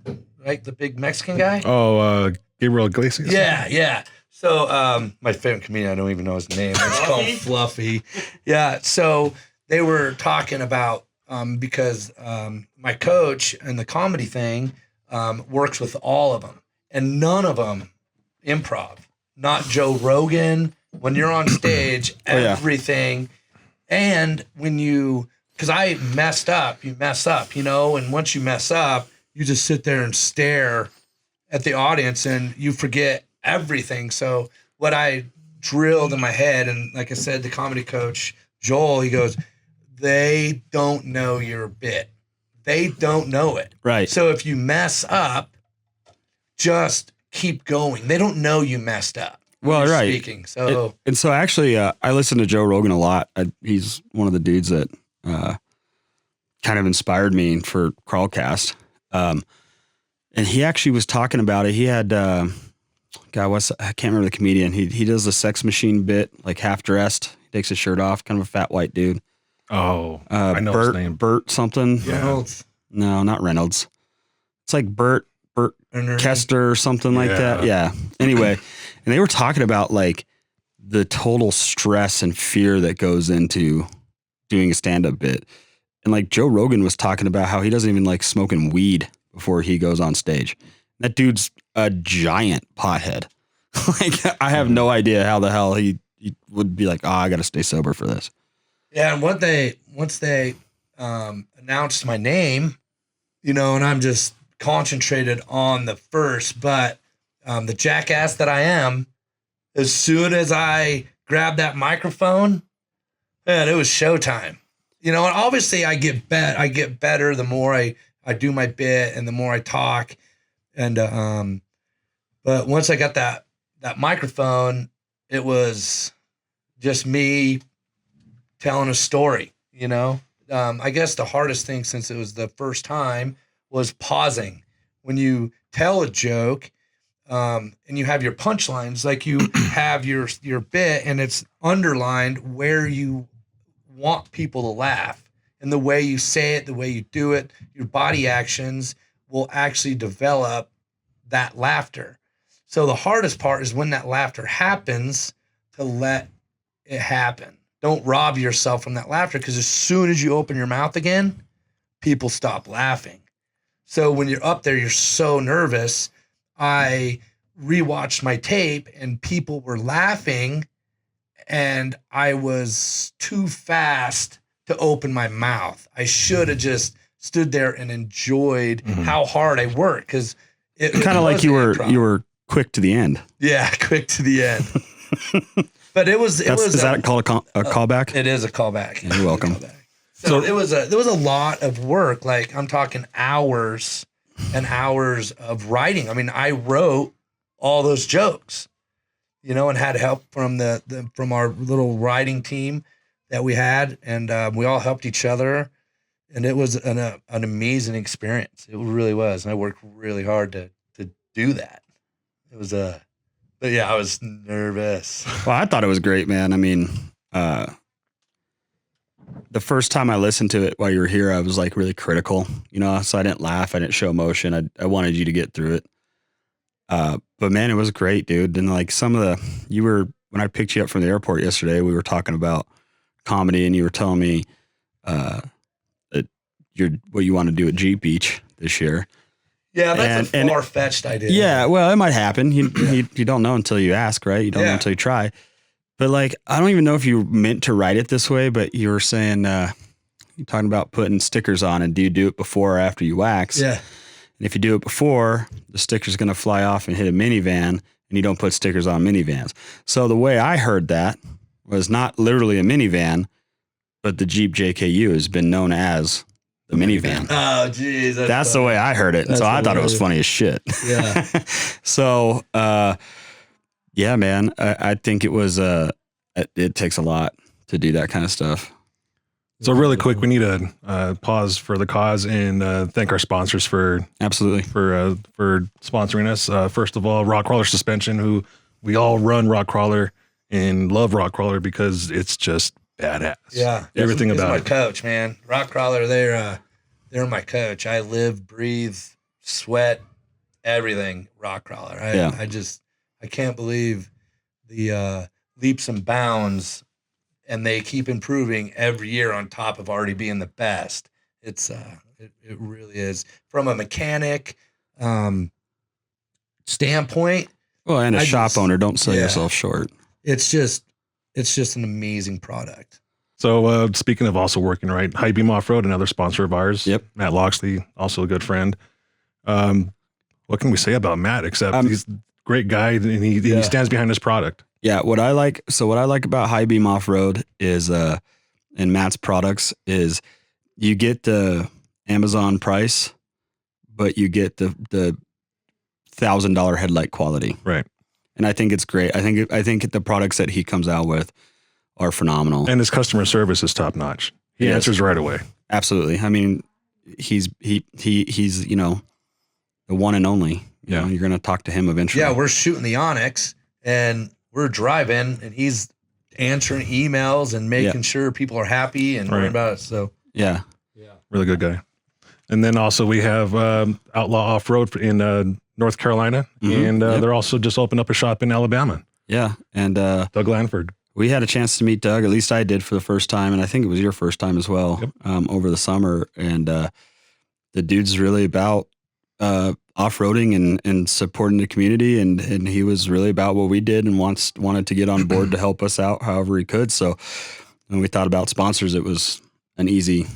right? The big Mexican guy. Oh, Gabriel Iglesias. Yeah. So my favorite comedian, I don't even know his name. It's called Fluffy. Yeah. So they were talking about because my coach and the comedy thing works with all of them, and none of them improv. Not Joe Rogan. When you're on stage, everything. And when because I messed up, you mess up, you know, and once you mess up, you just sit there and stare at the audience and you forget everything. So what I drilled in my head, and like I said, the comedy coach, Joel, he goes, they don't know your bit. They don't know it. Right. So if you mess up, just keep going. They don't know you messed up. when Well, you're right. Speaking. So And so actually, I listen to Joe Rogan a lot. He's one of the dudes that kind of inspired me for CrawlCast. And he actually was talking about it. He had, I can't remember the comedian. He does the sex machine bit, like half dressed. He takes his shirt off, kind of a fat white dude. Oh, I know his name. Bert something. Yeah. Reynolds, No, not Reynolds. It's like Bert Ernie. Kester or something like that. Yeah. Anyway, and they were talking about like the total stress and fear that goes into doing a stand-up bit. And like Joe Rogan was talking about how he doesn't even like smoking weed before he goes on stage. That dude's a giant pothead. Like I have no idea how the hell he would be like, oh, I got to stay sober for this. Yeah, and once they announced my name, you know, and I'm just concentrated on the first, but the jackass that I am, as soon as I grabbed that microphone, man, it was showtime. You know, and obviously I get better the more I do my bit and the more I talk. And but once I got that microphone, it was just me telling a story, you know. I guess the hardest thing, since it was the first time, was pausing. When you tell a joke, and you have your punchlines, like you have your bit, and it's underlined where you want people to laugh, and the way you say it, the way you do it, your body actions will actually develop that laughter. So the hardest part is when that laughter happens, to let it happen. Don't rob yourself from that laughter, because as soon as you open your mouth again, people stop laughing. So when you're up there, you're so nervous. I rewatched my tape and people were laughing, and I was too fast to open my mouth. I should have just stood there and enjoyed how hard I worked, because it kind of like you were quick to the end. Yeah, quick to the end. But is that called a callback? It is a callback. You're welcome. So there was a lot of work. Like, I'm talking hours and hours of writing. I mean, I wrote all those jokes, and had help from from our little writing team that we had, and we all helped each other, and it was an amazing experience. It really was, and I worked really hard to do that. It was but yeah, I was nervous. Well, I thought it was great, man. I mean, the first time I listened to it while you were here, I was like really critical, so I didn't laugh. I didn't show emotion. I wanted you to get through it. But man, it was great, dude. And like when I picked you up from the airport yesterday, we were talking about comedy, and you were telling me, that what you want to do at Jeep Beach this year. Yeah, that's a far-fetched idea. Yeah, well, it might happen. You don't know until you ask, right? You don't know until you try. But like, I don't even know if you meant to write it this way, but you were saying, you're talking about putting stickers on, and do you do it before or after you wax? Yeah. And if you do it before, the sticker's going to fly off and hit a minivan, and you don't put stickers on minivans. So the way I heard that was not literally a minivan, but the Jeep JKU has been known as the minivan. Oh, geez. That's the way I heard it. And so I thought it was funny as shit. Yeah. So, yeah, man, I think it takes a lot to do that kind of stuff. So really quick, we need to pause for the cause and thank our sponsors for sponsoring us. First of all, Rock Crawler Suspension, who we all run Rock Crawler and love Rock Crawler because it's just badass. Yeah, everything it's about my it. Coach, man. Rock Crawler, they're my coach. I live, breathe, sweat, everything. Rock Crawler. I can't believe the leaps and bounds. And they keep improving every year on top of already being the best. It's it really is, from a mechanic standpoint. Well, and a shop owner, don't sell yourself short. It's just an amazing product. So speaking of also working right, High Beam Off Road, another sponsor of ours. Yep, Matt Loxley, also a good friend. What can we say about Matt except he's a great guy and he stands behind his product. Yeah, what I like about High Beam Off Road is, and Matt's products is, you get the Amazon price, but you get the $1,000 headlight quality. Right. And I think it's great. I think the products that he comes out with are phenomenal. And his customer service is top notch. He answers right away. Absolutely. I mean, he's the one and only. You know, you're going to talk to him eventually. Yeah, we're shooting the Onyx and we're driving, and he's answering emails and making sure people are happy and worrying about it. So yeah, really good guy. And then also we have Outlaw Off Road in North Carolina, and they're also just opened up a shop in Alabama. Yeah, and Doug Lanford. We had a chance to meet Doug. At least I did for the first time, and I think it was your first time as well. Yep. Over the summer. And the dude's really about off-roading and supporting the community, and he was really about what we did and wanted to get on board to help us out however he could. So when we thought about sponsors, it was an easy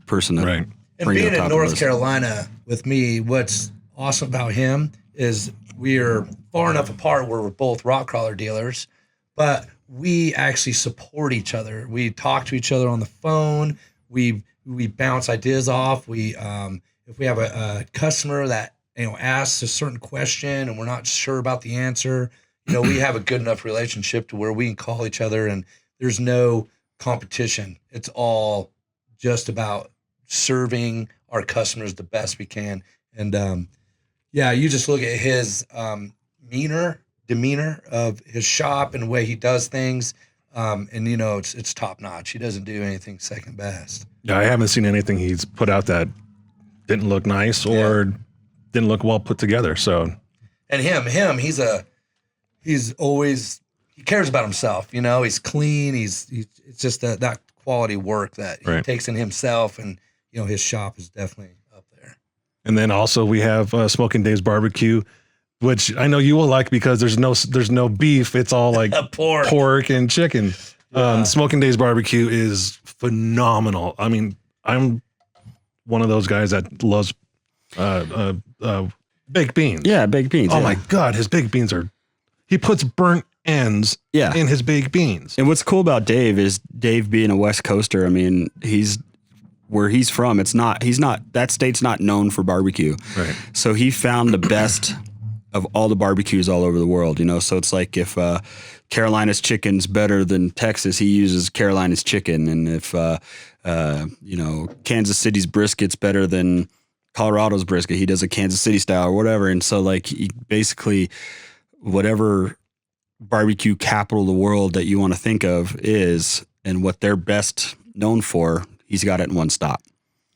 person to And being in North Carolina with me, what's awesome about him is we're far enough apart where we're both rock crawler dealers, but we actually support each other. We talk to each other on the phone. We bounce ideas off. If we have a customer that asks a certain question and we're not sure about the answer, we have a good enough relationship to where we can call each other and there's no competition. It's all just about serving our customers the best we can. And Yeah, you just look at his demeanor of his shop and the way he does things, and you know it's top notch. He doesn't do anything second best. Yeah, I haven't seen anything he's put out that didn't look nice or didn't look well put together. So, and he's always, he cares about himself. You know, he's clean. It's just that quality work that he takes in himself, and you know his shop is definitely up there. And then also we have Smoking Dave's Barbecue, which I know you will like because there's no beef. It's all like pork and chicken. Yeah. Smoking Dave's Barbecue is phenomenal. I mean, I'm one of those guys that loves baked beans. Yeah, baked beans. Oh my God, his baked beans he puts burnt ends in his baked beans. And what's cool about Dave is Dave being a West Coaster. I mean, where he's from, that state's not known for barbecue. Right. So he found the best of all the barbecues all over the world, you know? So it's like if Carolina's chicken's better than Texas, he uses Carolina's chicken. And if, you know, Kansas City's brisket's better than Colorado's brisket, he does a Kansas City style or whatever. And so like he basically, whatever barbecue capital of the world that you want to think of is, and what they're best known for, he's got it in one stop.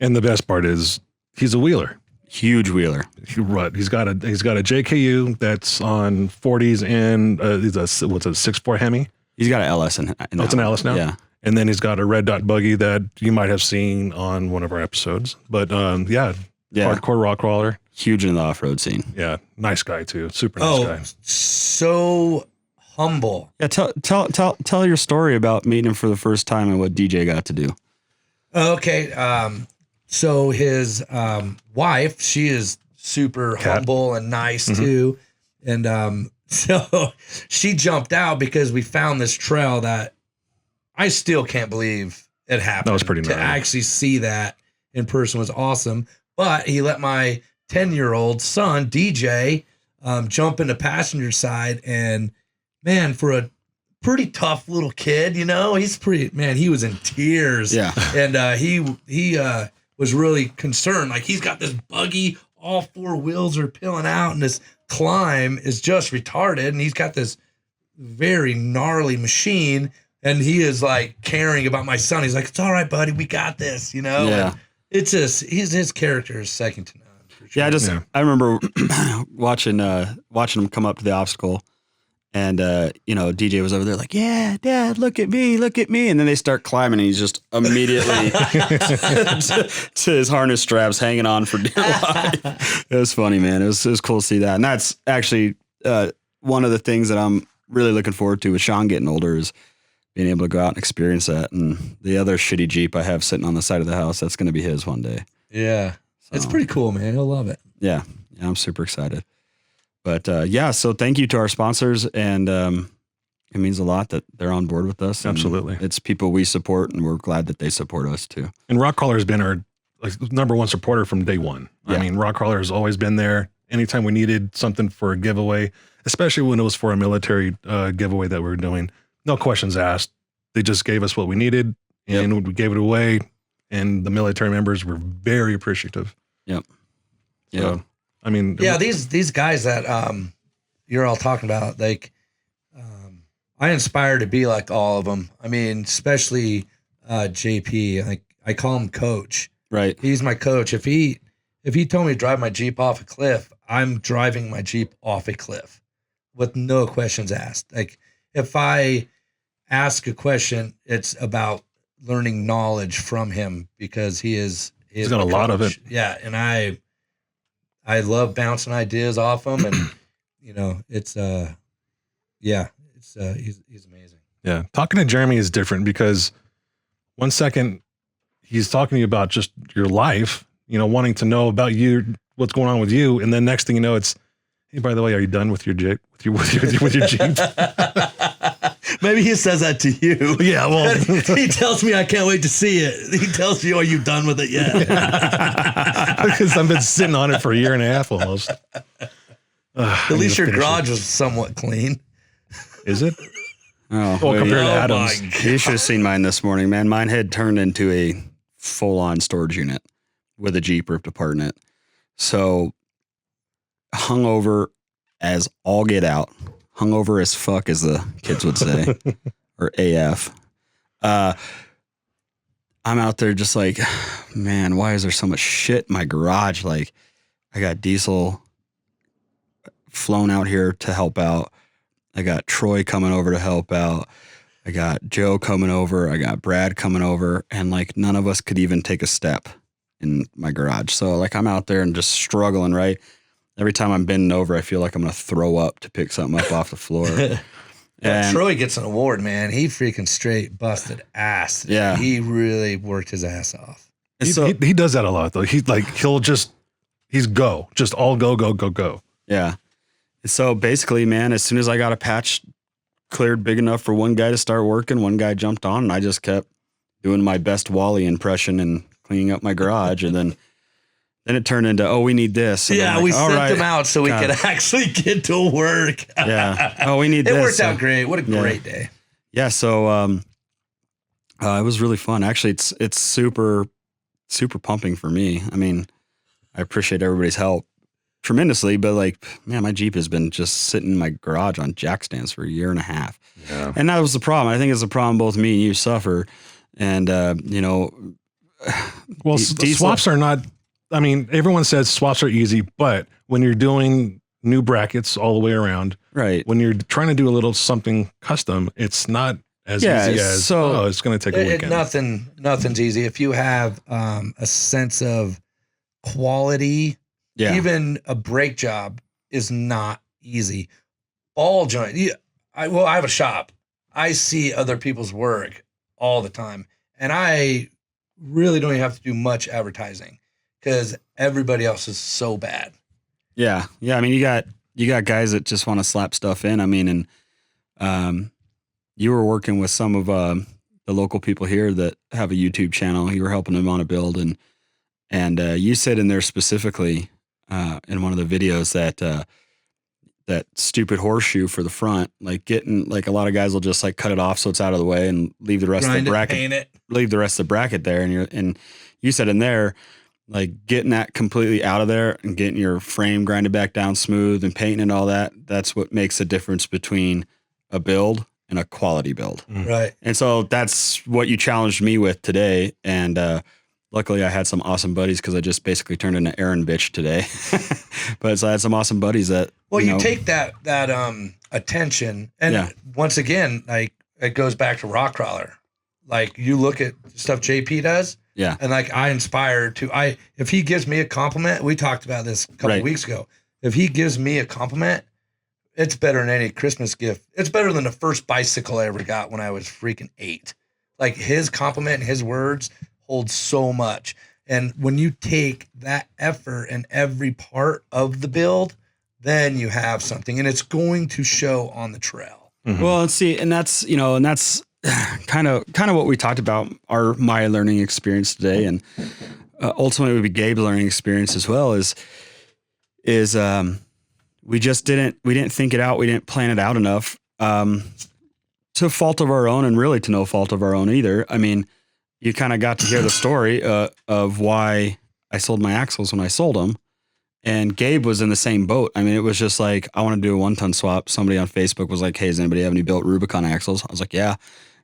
And the best part is he's a wheeler. Huge wheeler. He's got a JKU that's on 40s and he's a 6.4 Hemi. He's got an LS in it's an LS now. Yeah. And then he's got a red dot buggy that you might have seen on one of our episodes. But hardcore rock crawler. Huge in the off-road scene. Yeah. Nice guy too. Super nice guy. So humble. Yeah. Tell your story about meeting him for the first time and what DJ got to do. Okay. So his wife, she is super humble and nice too. And so she jumped out because we found this trail that I still can't believe it happened. That was pretty nice. To actually see that in person was awesome. But he let my 10-year-old son, DJ, jump into passenger side. And man, for a pretty tough little kid, you know, he was in tears. Yeah. And he was really concerned. Like, he's got this buggy, all four wheels are peeling out, and this climb is just retarded. And he's got this very gnarly machine, and he is like caring about my son. He's like, "It's all right, buddy. We got this," you know? Yeah. And it's just, his character is second to none. For sure. Yeah. I remember watching him come up to the obstacle. And, you know, DJ was over there like, "Yeah, Dad, look at me. And then they start climbing, and he's just immediately to his harness straps hanging on for dear life. It was funny, man. It was cool to see that. And that's actually one of the things that I'm really looking forward to with Sean getting older is being able to go out and experience that. And the other shitty Jeep I have sitting on the side of the house, that's going to be his one day. Yeah. So, it's pretty cool, man. He'll love it. Yeah. I'm super excited. But so thank you to our sponsors, and it means a lot that they're on board with us. Absolutely. It's people we support, and we're glad that they support us too. And Rock Crawler has been our number one supporter from day one. Yeah. I mean, Rock Crawler has always been there. Anytime we needed something for a giveaway, especially when it was for a military giveaway that we were doing, no questions asked. They just gave us what we needed, and we gave it away, and the military members were very appreciative. Yep. So, I mean, these guys that you're all talking about, like, I aspire to be like all of them. I mean, especially JP. Like, I call him Coach. Right. He's my coach. If he told me to drive my Jeep off a cliff, I'm driving my Jeep off a cliff with no questions asked. Like, if I ask a question, it's about learning knowledge from him because he's got a lot of it. Yeah, and I love bouncing ideas off him, and you know, he's amazing. Yeah, talking to Jeremy is different because one second he's talking to you about just your life, you know, wanting to know about you, what's going on with you, and then next thing you know, it's, "Hey, by the way, are you done with your Jeep? With your Jeep?" Maybe he says that to you. Yeah, well, he tells me I can't wait to see it. He tells you, "Are you done with it yet?" Because I've been sitting on it for a year and a half almost. At least your garage was somewhat clean. Is it? Oh, compared to Adam's. You should have seen mine this morning, man. Mine had turned into a full-on storage unit with a Jeep ripped apart in it. So hungover as all get out, hungover as fuck, as the kids would say, or AF. I'm out there just like, man, why is there so much shit in my garage? Like, I got Diesel flown out here to help out. I got Troy coming over to help out. I got Joe coming over. I got Brad coming over. And like, none of us could even take a step in my garage. So like, I'm out there and just struggling, right? Every time I'm bending over, I feel like I'm going to throw up to pick something up off the floor. Yeah, Troy gets an award, man. He freaking straight busted ass. Yeah. He really worked his ass off. He does that a lot though. He's just all go. Yeah. So basically, man, as soon as I got a patch cleared big enough for one guy to start working, one guy jumped on, and I just kept doing my best Wally impression and cleaning up my garage. And then it turned into, oh, we need this. And yeah, like, we sent them out so we could actually get to work. Yeah. Oh, we need this. It worked out great. What a great day. Yeah. So it was really fun. Actually, it's super, super pumping for me. I mean, I appreciate everybody's help tremendously, but like, man, my Jeep has been just sitting in my garage on jack stands for a year and a half. Yeah. And that was the problem. I think it's a problem both me and you suffer. And, well, swaps are not, I mean, everyone says swaps are easy, but when you're doing new brackets all the way around, right? When you're trying to do a little something custom, it's not as easy as, it's going to take a weekend. Nothing's easy. If you have a sense of quality, even a brake job is not easy. Ball joint. I have a shop. I see other people's work all the time, and I really don't even have to do much advertising because everybody else is so bad. Yeah. Yeah. I mean, you got guys that just want to slap stuff in. I mean, and you were working with some of the local people here that have a YouTube channel. You were helping them on a build, and you said in there specifically in one of the videos that stupid horseshoe for the front, like getting, like a lot of guys will just like cut it off so it's out of the way and leave the rest of the bracket, leave the rest of the bracket there. And you said in there, like getting that completely out of there and getting your frame grinded back down smooth and painting and all that, that's what makes the difference between a build and a quality build. Right. And so that's what you challenged me with today. And luckily I had some awesome buddies because I just basically turned into Aaron bitch today. But so I had some awesome buddies that, you take that attention. And once again, like it goes back to rock crawler. Like you look at stuff JP does. Yeah. And like I inspire if he gives me a compliment, we talked about this a couple of weeks ago. If he gives me a compliment, it's better than any Christmas gift. It's better than the first bicycle I ever got when I was freaking 8. Like his compliment and his words hold so much. And when you take that effort in every part of the build, then you have something, and it's going to show on the trail. Mm-hmm. Well, and that's kind of what we talked about, my learning experience today, and ultimately would be Gabe's learning experience as well. Is we didn't think it out, we didn't plan it out enough, to fault of our own, and really to no fault of our own either. I mean, you kind of got to hear the story of why I sold my axles when I sold them, and Gabe was in the same boat. I mean, it was just like, I want to do a 1-ton swap. Somebody on Facebook was like, hey, does anybody have any built Rubicon axles? I was like, yeah.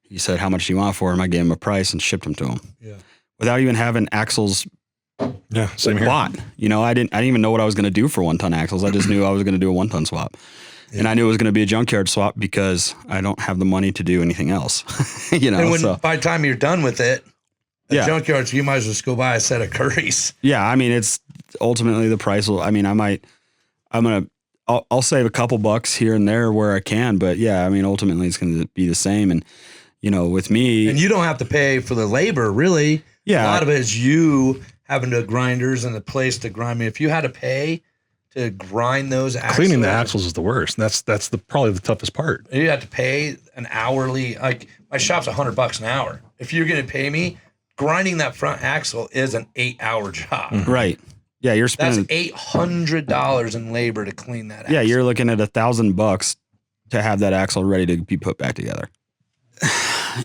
He said, how much do you want for them? I gave him a price and shipped them to him. Yeah. Without even having axles same here. Bought. I didn't even know what I was going to do for 1-ton axles. I just knew I was going to do a 1-ton swap. Yeah. And I knew it was going to be a junkyard swap because I don't have the money to do anything else. And by the time you're done with it, junkyards, you might as well just go buy a set of Currys. Yeah. I mean, it's ultimately the price will, I mean, I'll save a couple bucks here and there where I can, but yeah, I mean, ultimately it's going to be the same. And, with me. And you don't have to pay for the labor, really. Yeah. A lot of it is you having the grinders and the place to grind. I mean, if you had to pay to grind those axles. Cleaning the axles is the worst. That's probably the toughest part. You have to pay an hourly, like my shop's $100 an hour. If you're going to pay me, grinding that front axle is an 8-hour job. Mm-hmm. Right. Yeah. You're spending that's $800 in labor to clean that axle. Yeah. You're looking at $1,000 to have that axle ready to be put back together.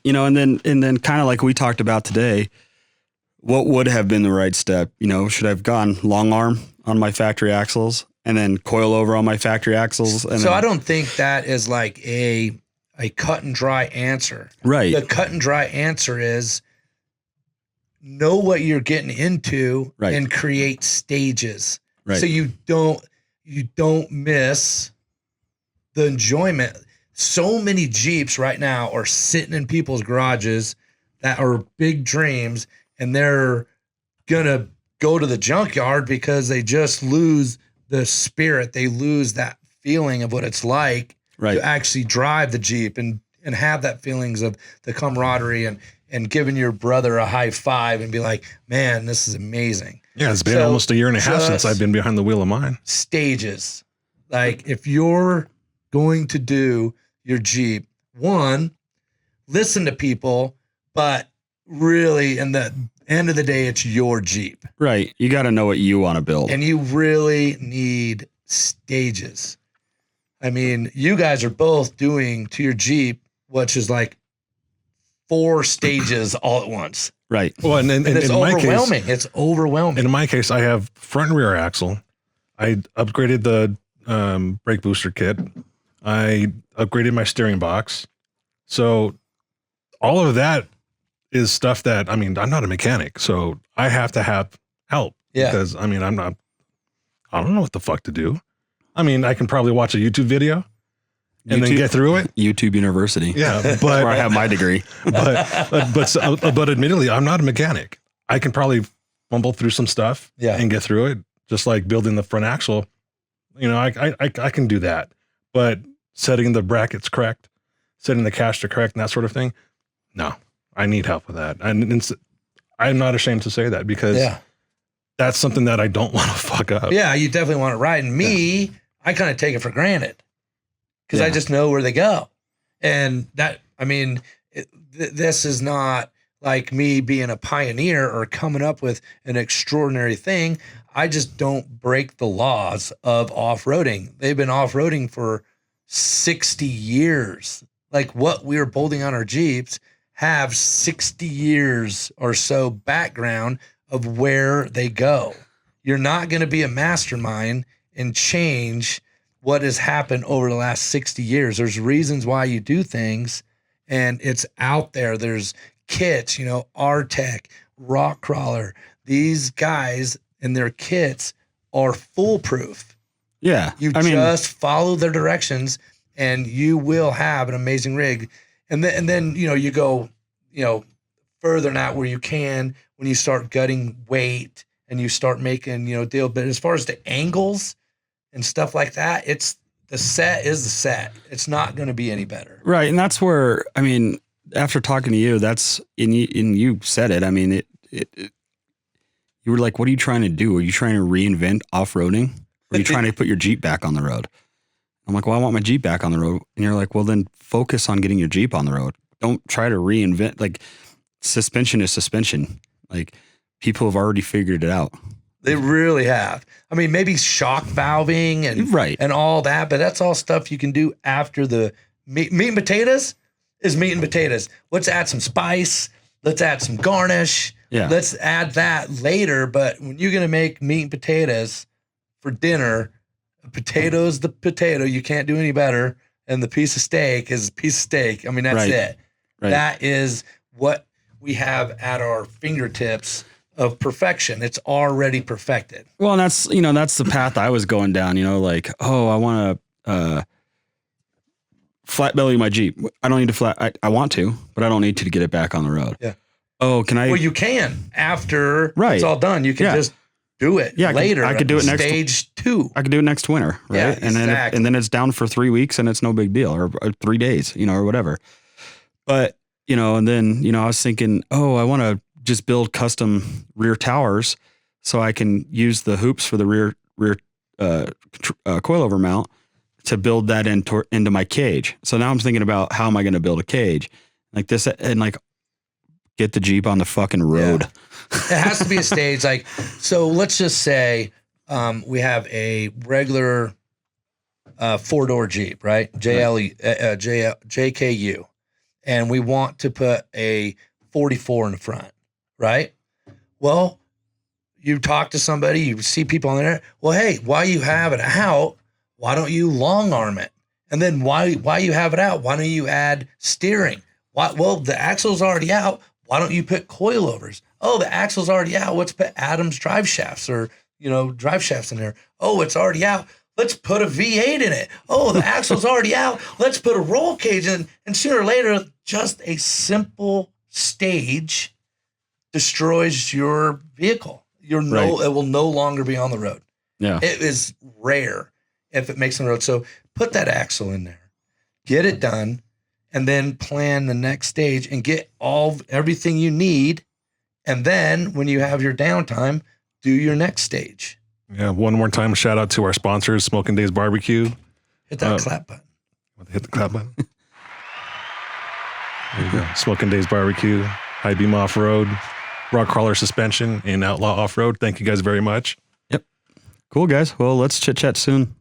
And then kind of like we talked about today, what would have been the right step? Should I have gone long arm on my factory axles and then coil over on my factory axles. And so then, I don't think that is like a cut and dry answer. right. The cut and dry answer is know what you're getting into Right. and create stages. Right. So you don't miss the enjoyment. So many Jeeps right now are sitting in people's garages that are big dreams, and they're gonna go to the junkyard because they just lose the spirit. They lose that feeling of what it's like Right. to actually drive the Jeep and have that feelings of the camaraderie and giving your brother a high five and be like, man, this is amazing. Yeah, it's been So almost a year and a half since just- I've been behind the wheel of mine. Stages. Like if you're going to do your Jeep, one, listen to people, but really in the end of the day, it's your Jeep. Right. You got to know what you want to build. And you really need stages. I mean, you guys are both doing to your Jeep, which is like 4 stages all at once. Right. Well, and And it's in my case, overwhelming. It's overwhelming. in my case, I have front and rear axle. I upgraded the brake booster kit. I upgraded my steering box. So all of that is stuff that, I mean, I'm not a mechanic, so I have to have help. Yeah. Because I mean, I don't know what the fuck to do. I mean, I can probably watch a YouTube video and then YouTube- get through it. YouTube University. Yeah, That's where I but have my degree. but admittedly, I'm not a mechanic. I can probably fumble through some stuff Yeah. and get through it, just like building the front axle. You know, I can do that. But setting the brackets correct, setting the caster correct, and that sort of thing, no, I need help with that. And I'm not ashamed to say that because Yeah. that's something that I don't want to fuck up. Yeah, you definitely want it right. And me, I kind of take it for granted because I Yeah. just know where they go. And that, I mean, this is not like me being a pioneer or coming up with an extraordinary thing. I just don't break the laws of off-roading. They've been off-roading for 60 years. Like what we're building on our Jeeps have 60 years or so background of where they go. You're not going to be a mastermind and change what has happened over the last 60 years. There's reasons why you do things, and it's out there. There's kits, you know, R-Tech, Rock Crawler. These guys and their kits are foolproof. Yeah. You just follow their directions and you will have an amazing rig. And then you know, you go, you know, further than that where you can when you start gutting weight and you start making, you know, deal. But as far as the angles and stuff like that, it's the set is the set. It's not going to be any better. Right. And that's where, I mean, after talking to you, that's you said it. I mean, you were like, what are you trying to do? Are you trying to reinvent off-roading? Or are you trying to put your Jeep back on the road? I'm like, well, I want my Jeep back on the road. And you're like, well, then focus on getting your Jeep on the road. Don't try to reinvent. Like, suspension is suspension. Like, people have already figured it out. They really have. I mean, maybe shock valving and Right. and all that, but that's all stuff you can do after the meat and potatoes is meat and potatoes. Let's add some spice. Let's add some garnish. Yeah. Let's add that later. But when you're going to make meat and potatoes for dinner, a potato's the potato. You can't do any better. And the piece of steak is a piece of steak. I mean, that's Right. it. Right. That is what we have at our fingertips of perfection. It's already perfected. Well, and that's, you know, that's the path I was going down, you know, like, oh, I want to flat belly my Jeep. I don't need to I want to, but I don't need to get it back on the road. Yeah. Oh, can I? Well, you can after Right. it's all done. You can Yeah. just do it Yeah, later. I could do it next stage 2. I could do it next winter, right? Yeah, And then exactly. and then it's down for 3 weeks and it's no big deal, or 3 days, you know, or whatever. But, you know, and then, you know, I was thinking, oh, I want to just build custom rear towers so I can use the hoops for the rear coilover mount to build that into my cage. So now I'm thinking about how am I going to build a cage like this and like get the Jeep on the fucking road. It has to be a stage. Like, so let's just say we have a regular 4-door Jeep, right? JKU. And we want to put a 44 in the front, right? Well, you talk to somebody, you see people on there. Well, hey, while you have it out, why don't you long arm it? And then why you have it out? Why don't you add steering? Well, the axle's already out. Why don't you put coilovers? Oh, the axle's already out. Let's put Adams drive shafts or, drive shafts in there. Oh, it's already out. Let's put a V8 in it. Oh, the axle's already out. Let's put a roll cage in. And sooner or later, just a simple stage destroys your vehicle. It will no longer be on the road. Yeah. It is rare if it makes it on the road. So put that axle in there, get it done, and then plan the next stage and get everything you need. And then when you have your downtime, do your next stage. Yeah. One more time, shout out to our sponsors, Smoking Days Barbecue. Hit that clap button. Hit the clap button. There you go. Smoking Days Barbecue, High Beam Off-Road, Rock Crawler Suspension, and Outlaw Off-Road. Thank you guys very much. Yep. Cool, guys. Well, let's chit chat soon.